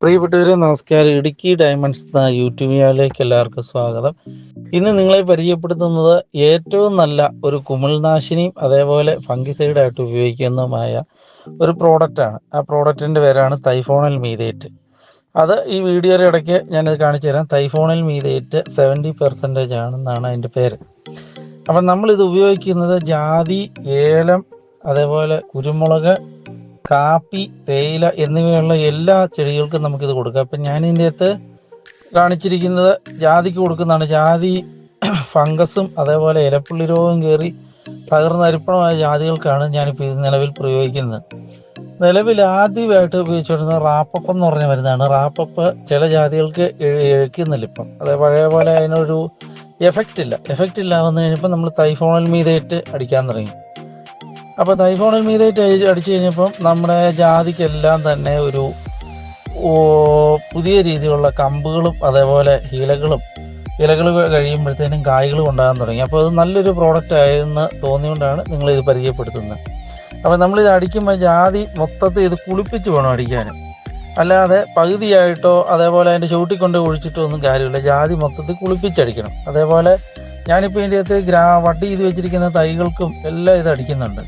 പ്രിയപ്പെട്ടവരെ നമസ്കാരം. ഇടുക്കി ഡയമണ്ട്സ് എന്ന യൂട്യൂബ് ചാനലിലേക്ക് എല്ലാവർക്കും സ്വാഗതം. ഇന്ന് നിങ്ങളെ പരിചയപ്പെടുത്തുന്നത് ഏറ്റവും നല്ല ഒരു കുമിൾനാശിനിയും അതേപോലെ ഫംഗിസൈഡായിട്ട് ഉപയോഗിക്കുന്നതുമായ ഒരു പ്രോഡക്റ്റാണ്. ആ പ്രോഡക്റ്റിൻ്റെ പേരാണ് തൈഫോണൽ മീതേറ്റ്. അത് ഈ വീഡിയോയുടെ ഇടയ്ക്ക് ഞാനത് കാണിച്ചു തരാം. തൈഫോണൽ മീതേറ്റ് 70% ആണെന്നാണ് അതിൻ്റെ പേര്. അപ്പം നമ്മളിത് ഉപയോഗിക്കുന്നത് ജാതി, ഏലം, അതേപോലെ കുരുമുളക്, കാപ്പി, തേയില എന്നിവയുള്ള എല്ലാ ചെടികൾക്കും നമുക്കിത് കൊടുക്കാം. അപ്പം ഞാനിതിൻ്റെ അകത്ത് കാണിച്ചിരിക്കുന്നത് ജാതിക്ക് കൊടുക്കുന്നതാണ്. ജാതി ഫംഗസും അതേപോലെ ഇലപ്പുള്ളി രോഗം കയറി തകർന്നരിപ്പണമായ ജാതികൾക്കാണ് ഞാനിപ്പോൾ ഇത് നിലവിൽ പ്രയോഗിക്കുന്നത്. നിലവിൽ ആദ്യമായിട്ട് ഉപയോഗിച്ചുകൊണ്ടിരുന്നത് റാപ്പപ്പ് എന്ന് പറഞ്ഞ മരുന്നാണ്. റാപ്പപ്പ് ചില ജാതികൾക്ക് എഴുക്കുന്നില്ല ഇപ്പം. അത് പഴയ പോലെ അതിനൊരു എഫക്റ്റ് ഇല്ല വന്നു കഴിഞ്ഞപ്പോൾ നമ്മൾ തൈഫോണൽ മീതേറ്റ് അടിക്കാൻ തുടങ്ങി. അപ്പോൾ തൈഫോണൽ മീതേറ്റ് അടിച്ചു കഴിഞ്ഞപ്പം നമ്മുടെ ജാതിക്കെല്ലാം തന്നെ ഒരു പുതിയ രീതിയിലുള്ള കമ്പുകളും അതേപോലെ ഇലകൾ കഴിയുമ്പോഴത്തേനും കായ്കളും ഉണ്ടാകാൻ തുടങ്ങി. അപ്പോൾ അത് നല്ലൊരു പ്രോഡക്റ്റ് ആയെന്ന് തോന്നിയുകൊണ്ടാണ് നിങ്ങളിത് പരിചയപ്പെടുത്തുന്നത്. അപ്പോൾ നമ്മളിത് അടിക്കുമ്പോൾ ജാതി മൊത്തത്തിൽ ഇത് കുളിപ്പിച്ച് വേണം അടിക്കാൻ. അല്ലാതെ പകുതിയായിട്ടോ അതേപോലെ അതിൻ്റെ ചൂട്ടിക്കൊണ്ട് ഒഴിച്ചിട്ടോ ഒന്നും കാര്യമില്ല. ജാതി മൊത്തത്തിൽ കുളിപ്പിച്ചടിക്കണം. അതേപോലെ ഞാനിപ്പോൾ ഇതിൻ്റെ അകത്ത് വട്ടി ചെയ്ത് വെച്ചിരിക്കുന്ന തൈകൾക്കും എല്ലാം ഇത് അടിക്കുന്നുണ്ട്.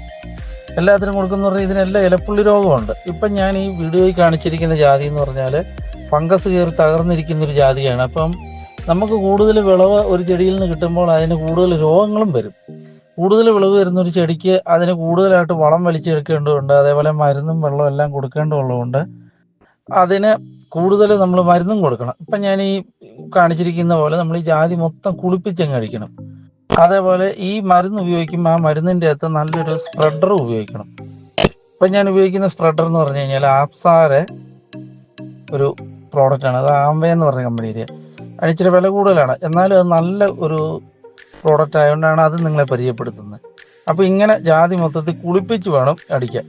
എല്ലാത്തിനും കൊടുക്കുന്ന പറഞ്ഞാൽ ഇതിനെല്ലാം ഇലപ്പുള്ളി രോഗമുണ്ട്. ഇപ്പം ഞാൻ ഈ വീഡിയോയിൽ കാണിച്ചിരിക്കുന്ന ജാതി എന്ന് പറഞ്ഞാൽ ഫംഗസ് കയറി തകർന്നിരിക്കുന്നൊരു ജാതിയാണ്. അപ്പം നമുക്ക് കൂടുതൽ വിളവ് ഒരു ചെടിയിൽ നിന്ന് കിട്ടുമ്പോൾ അതിന് കൂടുതൽ രോഗങ്ങളും വരും. കൂടുതൽ വിളവ് വരുന്ന ഒരു ചെടിക്ക് അതിന് കൂടുതലായിട്ട് വളം വലിച്ചെടുക്കേണ്ടതുണ്ട്. അതേപോലെ മരുന്നും വെള്ളവും എല്ലാം കൊടുക്കേണ്ടതുള്ളതുകൊണ്ട് അതിന് കൂടുതൽ നമ്മൾ മരുന്നും കൊടുക്കണം. ഇപ്പം ഞാൻ ഈ കാണിച്ചിരിക്കുന്ന പോലെ നമ്മൾ ഈ ജാതി മൊത്തം കുളിപ്പിച്ചങ്ങ് അടിക്കണം. അതേപോലെ ഈ മരുന്ന് ഉപയോഗിക്കുമ്പോൾ ആ മരുന്നിൻ്റെ അകത്ത് നല്ലൊരു സ്പ്രെഡർ ഉപയോഗിക്കണം. ഇപ്പം ഞാൻ ഉപയോഗിക്കുന്ന സ്പ്രെഡർ എന്ന് പറഞ്ഞു കഴിഞ്ഞാൽ ആപ്സാരെ ഒരു പ്രോഡക്റ്റാണ്. അത് ആംവേ എന്ന് പറഞ്ഞ കമ്പനിയിൽ അതിച്ചിരി വില കൂടുതലാണ്. എന്നാലും അത് നല്ല ഒരു പ്രോഡക്റ്റ് ആയതുകൊണ്ടാണ് അത് നിങ്ങളെ പരിചയപ്പെടുത്തുന്നത്. അപ്പോൾ ഇങ്ങനെ ജാതി മൊത്തത്തിൽ കുളിപ്പിച്ച് വേണം അടിക്കാൻ.